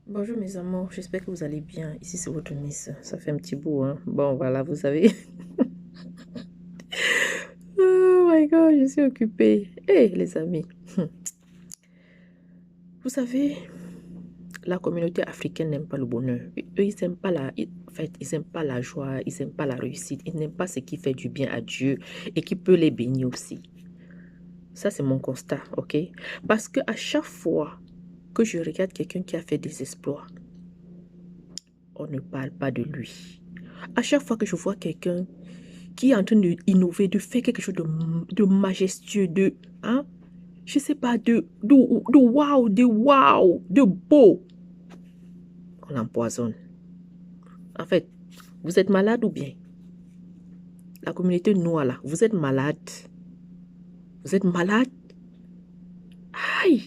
Bonjour mes amours, j'espère que vous allez bien. Ici c'est votre Miss, ça fait un petit bout, hein. Bon voilà, vous savez. Oh my god, je suis occupée. Hé les amis, vous savez, la communauté africaine n'aime pas le bonheur. Eux, ils n'aiment pas en fait, ils n'aiment pas la joie, ils n'aiment pas la réussite, ils n'aiment pas ce qui fait du bien à Dieu et qui peut les bénir aussi. Ça c'est mon constat, ok? Parce que à chaque fois que je regarde quelqu'un qui a fait des exploits, on ne parle pas de lui. À chaque fois que je vois quelqu'un qui est en train d'innover, de faire quelque chose de majestueux, hein, je sais pas, de de beau, on l'empoisonne. En fait, vous êtes malade ou bien? La communauté noire là, vous êtes malade. Vous êtes malade? Aïe!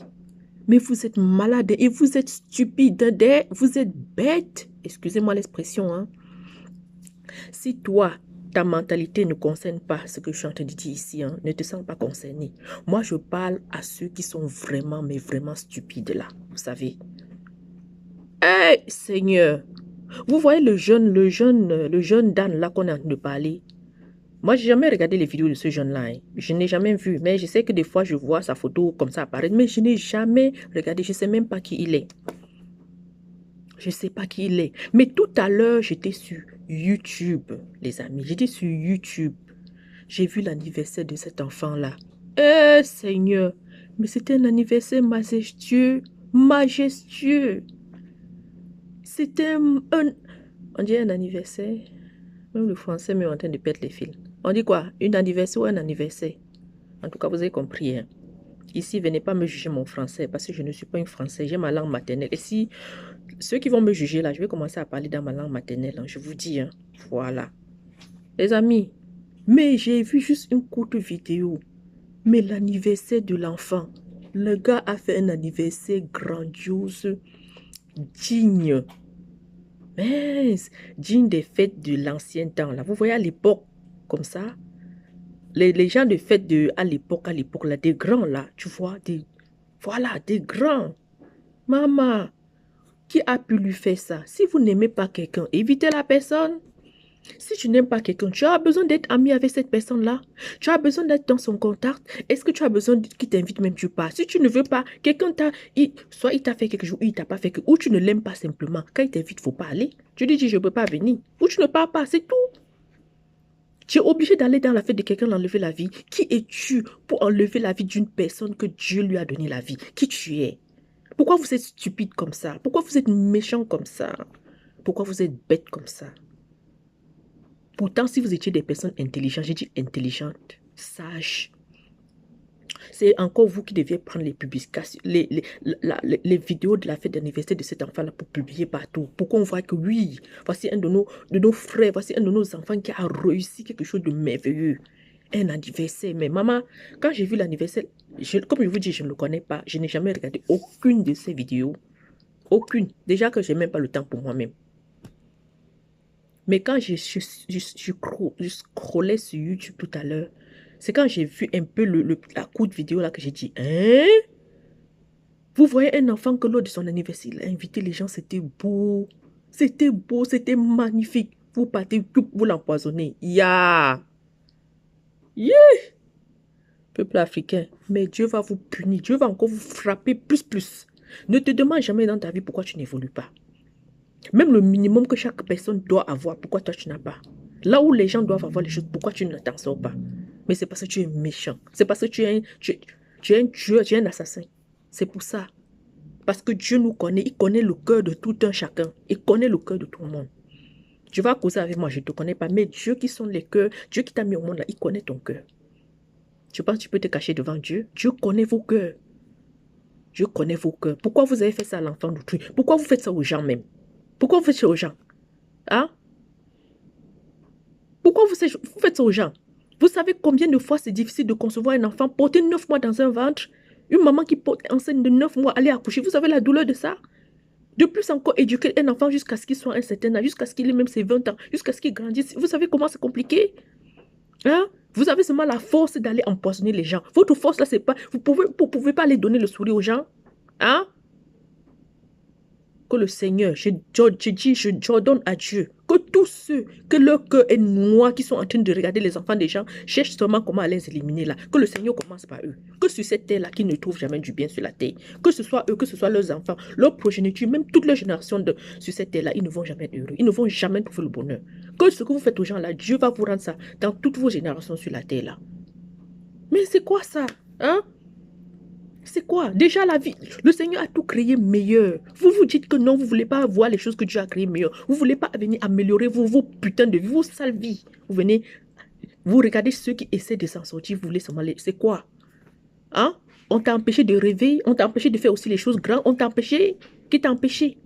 Mais vous êtes malade et vous êtes stupide, vous êtes bête. Excusez-moi l'expression, hein. Si toi, ta mentalité ne concerne pas ce que je suis en train de dire ici, hein, ne te sens pas concerné. Moi, je parle à ceux qui sont vraiment, mais vraiment stupides là, vous savez. Hey, Seigneur, vous voyez le jeune Dan là qu'on est en train de parler. Moi, j'ai jamais regardé les vidéos de ce jeune-là, hein. Je n'ai jamais vu, mais je sais que des fois, je vois sa photo comme ça apparaître, mais je n'ai jamais regardé, je ne sais même pas qui il est. Je ne sais pas qui il est. Mais tout à l'heure, j'étais sur YouTube, les amis. J'étais sur YouTube. J'ai vu l'anniversaire de cet enfant-là. Eh, Seigneur, mais c'était un anniversaire majestueux, majestueux. C'était on dit un anniversaire. Même le français est en train de perdre les fils. On dit quoi? Une anniversaire ou un anniversaire? En tout cas, vous avez compris, hein? Ici, venez pas me juger mon français parce que je ne suis pas une française. J'ai ma langue maternelle. Et si ceux qui vont me juger là, je vais commencer à parler dans ma langue maternelle, hein, je vous dis, hein. Voilà. Les amis, mais j'ai vu juste une courte vidéo. Mais l'anniversaire de l'enfant, le gars a fait un anniversaire grandiose, digne. Mais digne des fêtes de l'ancien temps. Là. Vous voyez à l'époque, comme ça, les gens de fêtes à l'époque, là, des grands là, tu vois, voilà, des grands. Maman, qui a pu lui faire ça? Si vous n'aimez pas quelqu'un, évitez la personne. Si tu n'aimes pas quelqu'un, tu as besoin d'être ami avec cette personne-là. Tu as besoin d'être dans son contact. Est-ce que tu as besoin qu'il t'invite même tu pars? Si tu ne veux pas, quelqu'un soit il t'a fait quelque chose, ou il t'a pas fait quelque chose, ou tu ne l'aimes pas simplement. Quand il t'invite, il faut pas aller. Tu lui dis, je ne peux pas venir. Ou tu ne pars pas, c'est tout. Tu es obligé d'aller dans la fête de quelqu'un, d'enlever la vie. Qui es-tu pour enlever la vie d'une personne que Dieu lui a donné la vie? Qui tu es? Pourquoi vous êtes stupide comme ça? Pourquoi vous êtes méchant comme ça? Pourquoi vous êtes bête comme ça? Pourtant, si vous étiez des personnes intelligentes, j'ai dit intelligentes, sages, c'est encore vous qui deviez prendre les publications, les vidéos de la fête d'anniversaire de cet enfant-là pour publier partout. Pour qu'on voit que oui, voici un de nos frères, voici un de nos enfants qui a réussi quelque chose de merveilleux. Un anniversaire. Mais maman, quand j'ai vu l'anniversaire, comme je vous dis, je ne le connais pas. Je n'ai jamais regardé aucune de ces vidéos. Aucune. Déjà que je n'ai même pas le temps pour moi-même. Mais quand je scrollais sur YouTube tout à l'heure, c'est quand j'ai vu un peu la courte vidéo là que j'ai dit, hein? Vous voyez un enfant que lors de son anniversaire, il a invité les gens, c'était beau, c'était magnifique. Vous partez, vous l'empoisonnez. Ya! Yeah! Peuple africain, mais Dieu va vous punir, Dieu va encore vous frapper plus. Ne te demande jamais dans ta vie pourquoi tu n'évolues pas. Même le minimum que chaque personne doit avoir, pourquoi toi tu n'as pas? Là où les gens doivent avoir les choses, pourquoi tu ne t'en sors pas? Mais c'est parce que tu es méchant. C'est parce que tu es un tueur, tu es un assassin. C'est pour ça. Parce que Dieu nous connaît, il connaît le cœur de tout un chacun. Il connaît le cœur de tout le monde. Tu vas causer avec moi, je ne te connais pas. Mais Dieu qui sonde les cœurs, Dieu qui t'a mis au monde là, il connaît ton cœur. Tu penses que tu peux te cacher devant Dieu? Dieu connaît vos cœurs. Dieu connaît vos cœurs. Pourquoi vous avez fait ça à l'enfant d'autrui? Pourquoi vous faites ça aux gens même? Pourquoi vous faites ça aux gens? Hein? Pourquoi vous faites ça aux gens? Vous savez combien de fois c'est difficile de concevoir un enfant, porter 9 mois dans un ventre? Une maman qui porte enceinte de 9 mois, aller accoucher, vous savez la douleur de ça? De plus encore, éduquer un enfant jusqu'à ce qu'il soit un certain âge, jusqu'à ce qu'il ait même ses 20 ans, jusqu'à ce qu'il grandisse. Vous savez comment c'est compliqué? Hein? Vous avez seulement la force d'aller empoisonner les gens. Votre force là, c'est pas... Vous pouvez pas aller donner le sourire aux gens? Hein? que le Seigneur, j'ordonne à Dieu que tous ceux que leur cœur est noir, qui sont en train de regarder les enfants des gens, cherchent seulement comment les éliminer là. Que le Seigneur commence par eux. Que sur cette terre-là, qui ne trouvent jamais du bien sur la terre. Que ce soit eux, que ce soit leurs enfants, leur progéniture, même toute leur génération sur cette terre-là, ils ne vont jamais être heureux. Ils ne vont jamais trouver le bonheur. Que ce que vous faites aux gens là, Dieu va vous rendre ça dans toutes vos générations sur la terre là. Mais c'est quoi ça? Hein? C'est quoi? Déjà la vie, le Seigneur a tout créé meilleur. Vous vous dites que non, vous ne voulez pas voir les choses que Dieu a créées meilleures. Vous ne voulez pas venir améliorer vos putains de vie, vos sales vies. Vous venez, vous regardez ceux qui essaient de s'en sortir, vous voulez seulement les... C'est quoi? Hein? On t'a empêché de rêver, on t'a empêché de faire aussi les choses grandes, on t'a empêché. Qui t'a empêché?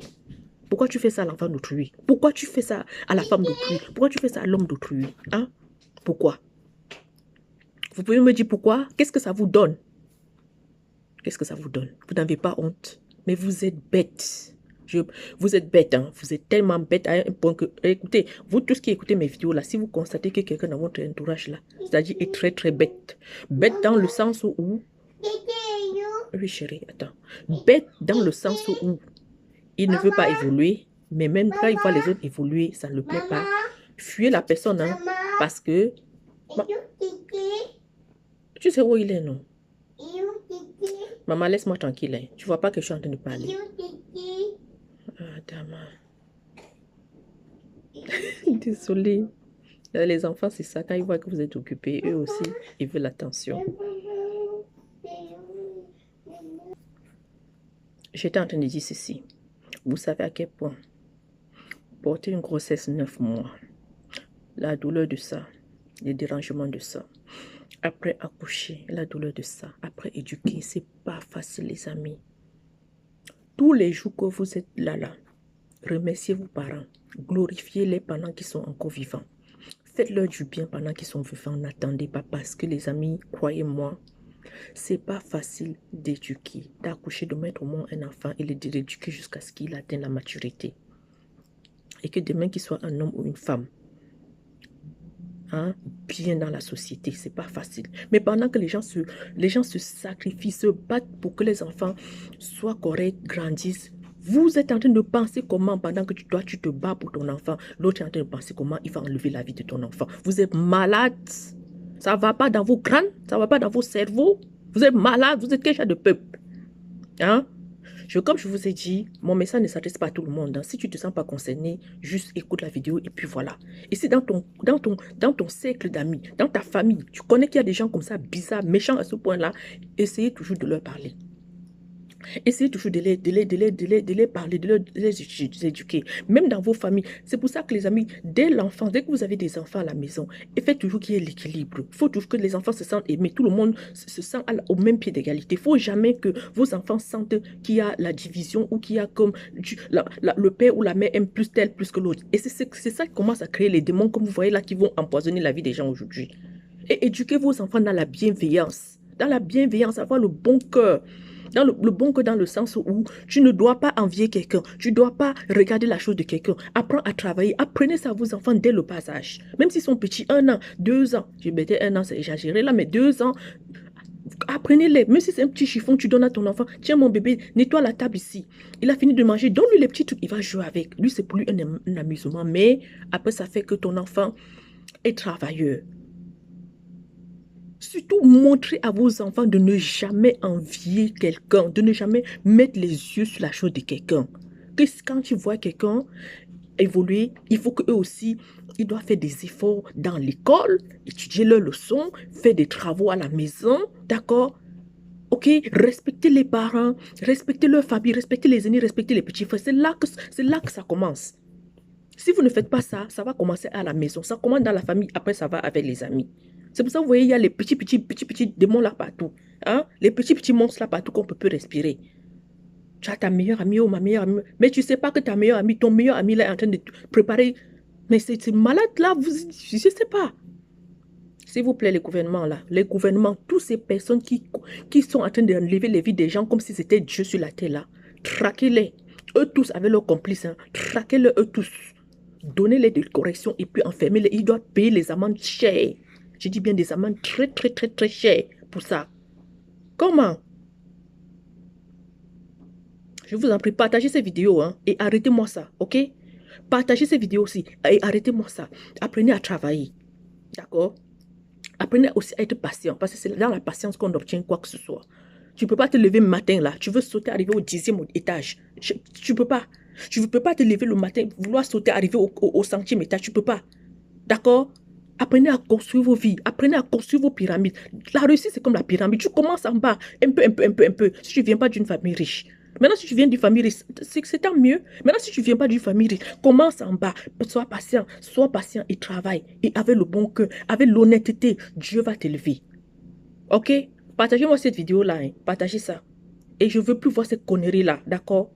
Pourquoi tu fais ça à l'enfant d'autrui? Pourquoi tu fais ça à la femme d'autrui? Pourquoi tu fais ça à l'homme d'autrui? Hein? Pourquoi? Vous pouvez me dire pourquoi? Qu'est-ce que ça vous donne? Qu'est-ce que ça vous donne? Vous n'avez pas honte, mais vous êtes bête. Vous êtes bête, hein? Vous êtes tellement bête à un point que... Écoutez, vous tous qui écoutez mes vidéos là, si vous constatez que quelqu'un dans votre entourage là, c'est-à-dire est très très bête. Bête dans le sens où... Oui chérie, attends. Bête dans le sens où il ne veut pas évoluer, mais même quand il voit les autres évoluer, ça ne le plaît pas. Fuyez la personne, hein, parce que... Tu sais où il est, non? Maman, laisse-moi tranquille. Hein. Tu vois pas que je suis en train de parler. Ah, dama. Désolée. Les enfants, c'est ça. Quand ils voient que vous êtes occupés, eux aussi, ils veulent l'attention. J'étais en train de dire ceci. Vous savez à quel point porter une grossesse 9 mois, la douleur de ça, les dérangements de ça, après accoucher, la douleur de ça, après éduquer, c'est pas facile, les amis. Tous les jours que vous êtes là, remerciez vos parents, glorifiez-les pendant qu'ils sont encore vivants. Faites-leur du bien pendant qu'ils sont vivants, n'attendez pas parce que les amis, croyez-moi, c'est pas facile d'éduquer, d'accoucher, de mettre au monde un enfant et de l'éduquer jusqu'à ce qu'il atteigne la maturité. Et que demain qu'il soit un homme ou une femme, hein, bien dans la société, c'est pas facile. Mais pendant que les gens se sacrifient, se battent pour que les enfants soient corrects, grandissent, vous êtes en train de penser comment, pendant que tu te bats pour ton enfant, l'autre est en train de penser comment il va enlever la vie de ton enfant. Vous êtes malade. Ça ne va pas dans vos crânes, ça ne va pas dans vos cerveaux. Vous êtes malade, vous êtes quel genre de peuple? Hein? Comme je vous ai dit, mon message ne s'adresse pas à tout le monde. Hein. Si tu ne te sens pas concerné, juste écoute la vidéo et puis voilà. Et si dans ton cercle d'amis, dans ta famille, tu connais qu'il y a des gens comme ça, bizarres, méchants à ce point-là, essayez toujours de leur parler. Essayez toujours de les parler, de les éduquer. Même dans vos familles. C'est pour ça que les amis, dès l'enfant, dès que vous avez des enfants à la maison, faites toujours qu'il y ait l'équilibre. Il faut toujours que les enfants se sentent aimés. Tout le monde se sent au même pied d'égalité. Il ne faut jamais que vos enfants sentent qu'il y a la division ou qu'il y a comme le père ou la mère aime plus tel plus que l'autre. Et c'est ça qui commence à créer les démons, comme vous voyez là, qui vont empoisonner la vie des gens aujourd'hui. Et éduquez vos enfants dans la bienveillance. Dans la bienveillance, avoir le bon cœur. Dans le bon cœur, dans le sens où tu ne dois pas envier quelqu'un. Tu ne dois pas regarder la chose de quelqu'un. Apprends à travailler. Apprenez ça à vos enfants dès le bas âge. Même s'ils sont petits, 1 an, 2 ans. Je mettais 1 an, c'est exagéré là, mais 2 ans. Apprenez-les. Même si c'est un petit chiffon, tu donnes à ton enfant. Tiens mon bébé, nettoie la table ici. Il a fini de manger. Donne-lui les petits trucs. Il va jouer avec. Lui, c'est pour lui un amusement. Mais après, ça fait que ton enfant est travailleur. Surtout, montrez à vos enfants de ne jamais envier quelqu'un, de ne jamais mettre les yeux sur la chose de quelqu'un. Que quand tu vois quelqu'un évoluer, il faut qu'eux aussi, ils doivent faire des efforts dans l'école, étudier leurs leçons, faire des travaux à la maison, d'accord? Ok, respectez les parents, respectez leur famille, respectez les aînés, respectez les petits frères. C'est là que ça commence. Si vous ne faites pas ça, ça va commencer à la maison. Ça commence dans la famille, après ça va avec les amis. C'est pour ça que vous voyez, il y a les petits démons là partout. Hein? Les petits monstres là partout qu'on peut plus respirer. Tu as ta meilleure amie ou ma meilleure amie. Mais tu ne sais pas que ta meilleure amie, ton meilleur ami là est en train de préparer. Mais c'est malade là, je ne sais pas. S'il vous plaît, les gouvernements, toutes ces personnes qui sont en train d'enlever les vies des gens comme si c'était Dieu sur la terre là. Traquez-les. Eux tous avec leurs complices. Hein. Traquez-les eux tous. Donnez-les des corrections et puis enfermez-les. Ils doivent payer les amendes chères. Je dis bien des amendes très chères pour ça. Comment? Je vous en prie, partagez ces vidéos hein, et arrêtez-moi ça, ok? Partagez ces vidéos aussi et arrêtez-moi ça. Apprenez à travailler, d'accord? Apprenez aussi à être patient parce que c'est dans la patience qu'on obtient quoi que ce soit. Tu ne peux pas te lever le matin là, tu veux sauter, arriver au 10e étage. Tu ne peux pas. Tu ne peux pas te lever le matin, vouloir sauter, arriver au 100e étage, tu ne peux pas. D'accord? Apprenez à construire vos vies, apprenez à construire vos pyramides. La réussite, c'est comme la pyramide. Tu commences en bas, un peu. Si tu ne viens pas d'une famille riche. Maintenant, si tu viens d'une famille riche, c'est tant mieux. Maintenant, si tu ne viens pas d'une famille riche, commence en bas. Sois patient et travaille. Et avec le bon cœur, avec l'honnêteté, Dieu va t'élever. Ok? Partagez-moi cette vidéo-là. Hein. Partagez ça. Et je ne veux plus voir cette connerie-là. D'accord?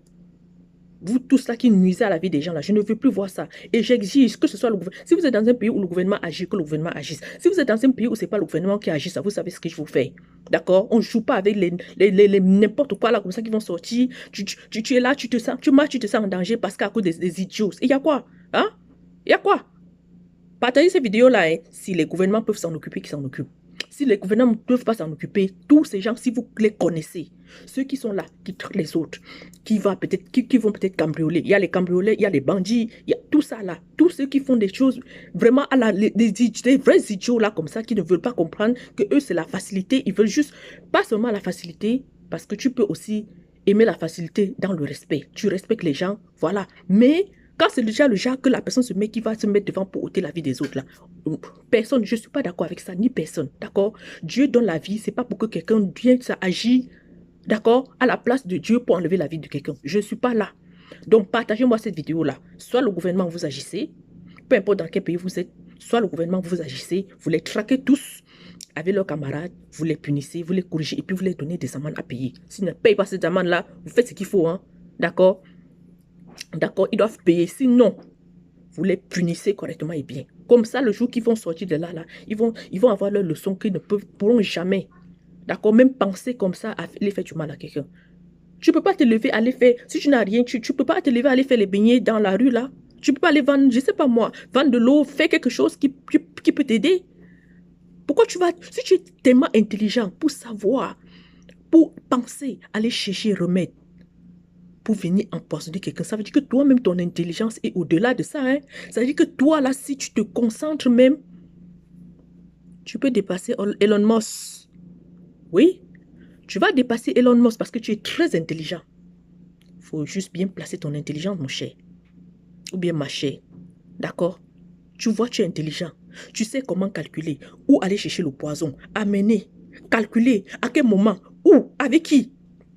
Vous tous là qui nuisez à la vie des gens là, je ne veux plus voir ça. Et j'exige que ce soit le gouvernement. Si vous êtes dans un pays où le gouvernement agit, que le gouvernement agisse. Si vous êtes dans un pays où ce n'est pas le gouvernement qui agit, ça, vous savez ce que je vous fais. D'accord? On ne joue pas avec n'importe quoi là comme ça qui vont sortir. Tu es là, tu marches, tu te sens en danger parce qu'à cause des idiots. Et il y a quoi? Hein? Il y a quoi? Partagez ces vidéos là. Hein. Si les gouvernements peuvent s'en occuper, qu'ils s'en occupent. Si les gouvernements ne peuvent pas s'en occuper, tous ces gens, si vous les connaissez, ceux qui sont là, qui traitent les autres, qui vont peut-être cambrioler. Il y a les cambrioleurs, il y a les bandits, il y a tout ça là. Tous ceux qui font des choses vraiment à des vrais idiots là comme ça, qui ne veulent pas comprendre que eux c'est la facilité. Ils veulent juste, pas seulement la facilité, parce que tu peux aussi aimer la facilité dans le respect. Tu respectes les gens, voilà. Mais quand c'est déjà le genre que la personne qui va se mettre devant pour ôter la vie des autres là, personne, je ne suis pas d'accord avec ça, ni personne, d'accord? Dieu donne la vie, c'est pas pour que quelqu'un vienne, ça agit, d'accord, à la place de Dieu pour enlever la vie de quelqu'un. Je ne suis pas là. Donc, partagez-moi cette vidéo-là. Soit le gouvernement vous agissez, peu importe dans quel pays vous êtes, soit le gouvernement vous agissez, vous les traquez tous avec leurs camarades, vous les punissez, vous les corrigez et puis vous les donnez des amendes à payer. S'ils ne payent pas ces amendes-là, vous faites ce qu'il faut, hein, d'accord? D'accord, ils doivent payer. Sinon, vous les punissez correctement et bien. Comme ça, le jour qu'ils vont sortir de là, ils vont avoir leur leçon qu'ils ne pourront jamais. D'accord, même penser comme ça, aller faire du mal à quelqu'un. Tu ne peux pas te lever, aller faire, si tu n'as rien, tu ne peux pas te lever, aller faire les beignets dans la rue là. Tu ne peux pas aller vendre, je ne sais pas moi, vendre de l'eau, faire quelque chose qui peut t'aider. Pourquoi tu vas, si tu es tellement intelligent pour savoir, pour penser, aller chercher remède, pour venir empoisonner quelqu'un, ça veut dire que toi-même, ton intelligence est au-delà de ça. Hein? Ça veut dire que toi, là, si tu te concentres même, tu peux dépasser Elon Musk. Oui, tu vas dépasser Elon Musk parce que tu es très intelligent. Il faut juste bien placer ton intelligence, mon cher. Ou bien ma chère. D'accord? Tu vois, tu es intelligent. Tu sais comment calculer. Où aller chercher le poison. Amener. Calculer. À quel moment. Où. Avec qui.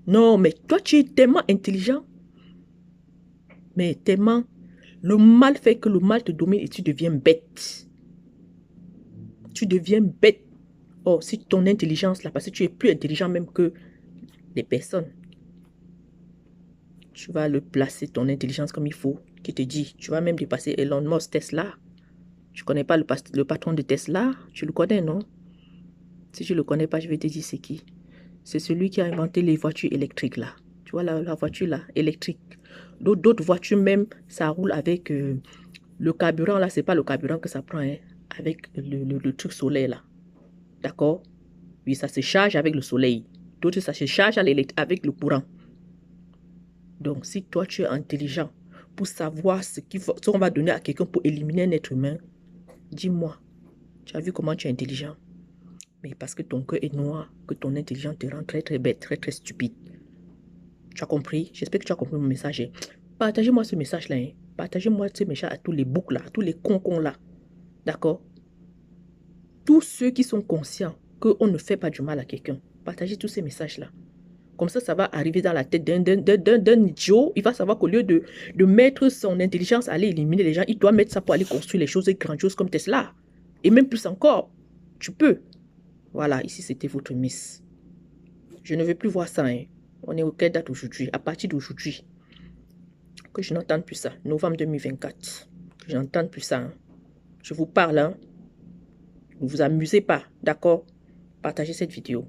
Non, mais toi, tu es tellement intelligent. Mais tellement, le mal fait que le mal te domine et tu deviens bête. Tu deviens bête. Oh, si ton intelligence là, parce que tu es plus intelligent même que les personnes, tu vas le placer ton intelligence comme il faut, qui te dit, tu vas même dépasser Elon Musk, Tesla. Tu connais pas le patron de Tesla? Tu le connais, non? Si tu le connais pas, je vais te dire c'est qui. C'est celui qui a inventé les voitures électriques là. Tu vois la voiture là, électrique. D'autres voitures même, ça roule avec le carburant là, c'est pas le carburant que ça prend, hein, avec le truc solaire là. D'accord? Oui, ça se charge avec le soleil. D'autres, ça se charge avec le courant. Donc, si toi, tu es intelligent pour savoir ce qu'on va donner à quelqu'un pour éliminer un être humain, dis-moi, tu as vu comment tu es intelligent? Mais parce que ton cœur est noir, que ton intelligence te rend très, très bête, très, très stupide. Tu as compris? J'espère que tu as compris mon message. Partagez-moi ce message-là. Hein. Partagez-moi ce message à tous les boucs là, à tous les cons là. D'accord? Tous ceux qui sont conscients qu'on ne fait pas du mal à quelqu'un, partagez tous ces messages-là. Comme ça va arriver dans la tête d'un idiot. Il va savoir qu'au lieu de mettre son intelligence à aller éliminer les gens, il doit mettre ça pour aller construire les choses grandioses comme Tesla. Et même plus encore. Tu peux. Voilà, ici c'était votre Miss. Je ne veux plus voir ça. Hein. On est au quelle date aujourd'hui? À partir d'aujourd'hui. Que je n'entende plus ça. Novembre 2024. Que je n'entende plus ça. Hein. Je vous parle. Hein. Ne vous amusez pas. D'accord? Partagez cette vidéo.